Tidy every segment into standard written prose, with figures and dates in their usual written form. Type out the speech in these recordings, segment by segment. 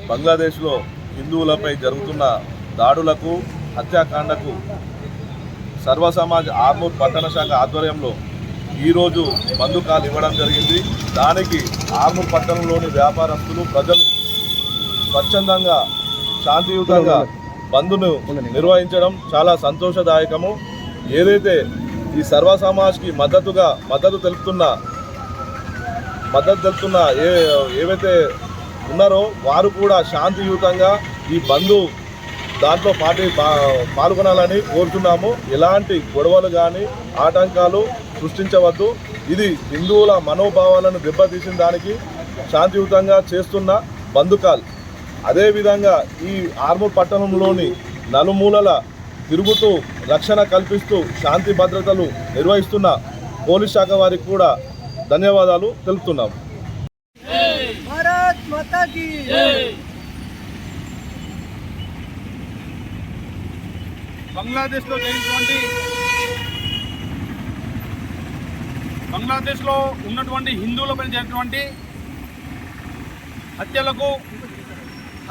బంగ్లాదేశ్లో హిందువులపై జరుగుతున్న దాడులకు హత్యాకాండకు సర్వసమాజ్ ఆర్మూర్ పట్టణ శాఖ ఆధ్వర్యంలో ఈరోజు బంధుకాలు ఇవ్వడం జరిగింది. దానికి ఆర్మూర్ పట్టణంలోని వ్యాపారస్తులు ప్రజలు స్వచ్ఛందంగా శాంతియుతంగా బంద్ను నిర్వహించడం చాలా సంతోషదాయకము. ఏదైతే ఈ సర్వసమాజ్కి మద్దతు తెలుపుతున్న ఏవైతే ఉన్నారో వారు కూడా శాంతియుతంగా ఈ బంధు దాంట్లో పాల్గొనాలని కోరుతున్నాము. ఎలాంటి గొడవలు కానీ ఆటంకాలు సృష్టించవద్దు. ఇది హిందువుల మనోభావాలను దెబ్బతీసిన దానికి శాంతియుతంగా చేస్తున్న బంధుకాల్. అదేవిధంగా ఈ ఆర్మూర్ పట్టణంలోని నలుమూలల తిరుగుతూ రక్షణ కల్పిస్తూ శాంతి భద్రతలు నిర్వహిస్తున్న పోలీస్ శాఖ వారికి కూడా ధన్యవాదాలు తెలుపుతున్నాము. భారత్ మాతా కీ బంగ్లాదేశ్లో ఉన్నటువంటి హిందువులపై జరిగినటువంటి హత్యలకు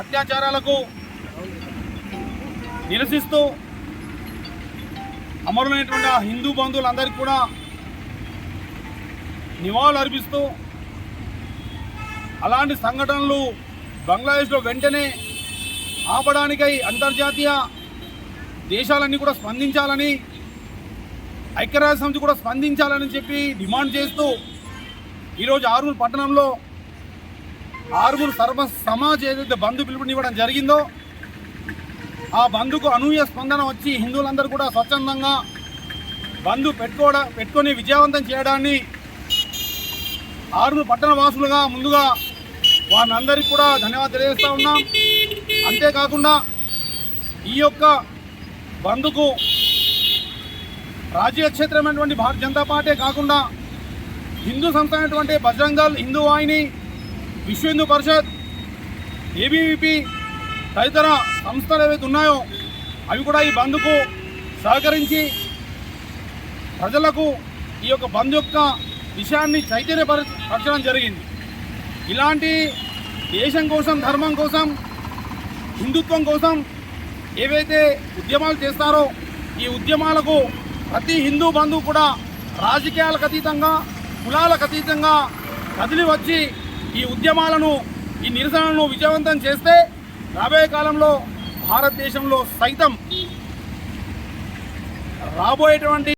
అత్యాచారాలకు నిరసిస్తూ అమరులైనటువంటి ఆ హిందూ బంధువులందరికీ కూడా నివాళులు అర్పిస్తూ అలాంటి సంఘటనలు బంగ్లాదేశ్లో వెంటనే ఆపడానికై అంతర్జాతీయ దేశాలన్నీ కూడా స్పందించాలని, ఐక్యరాజ్య సమితి కూడా స్పందించాలని చెప్పి డిమాండ్ చేస్తూ ఈరోజు ఆర్మూర్ పట్టణంలో ఆర్మూర్ సర్వ సమాజ్ ఏదైతే బంధు పిలుపునివ్వడం జరిగిందో ఆ బంధుకు అనూహ్య స్పందన వచ్చి హిందువులందరూ కూడా స్వచ్ఛందంగా బంధు పెట్టుకొని విజయవంతం చేయడాన్ని ఆర్మూర్ పట్టణ వాసులుగా ముందుగా వారందరికీ కూడా ధన్యవాదాలు తెలియజేస్తూ ఉన్నాం. అంతేకాకుండా ఈ యొక్క బంధుకు రాజకీయ క్షేత్రమైనటువంటి భారతీయ జనతా పార్టీ కాకుండా హిందూ సంస్థ అయినటువంటి బజరంగ్ దళ్, హిందూ వాహిని, విశ్వ హిందూ పరిషత్, ఏబీవీపీ తదితర సంస్థలు ఏవైతే ఉన్నాయో అవి కూడా ఈ బంధుకు సహకరించి ప్రజలకు ఈ యొక్క బంధు యొక్క విషయాన్ని చైతన్యపరచడం జరిగింది. ఇలాంటి దేశం కోసం, ధర్మం కోసం, హిందుత్వం కోసం ఏవైతే ఉద్యమాలు చేస్తారో ఈ ఉద్యమాలకు ప్రతి హిందూ బంధువు కూడా రాజకీయాలకు అతీతంగా, కులాలకు అతీతంగా కదిలి వచ్చి ఈ ఉద్యమాలను, ఈ నిరసనలను విజయవంతం చేస్తే రాబోయే కాలంలో భారతదేశంలో సైతం రాబోయేటువంటి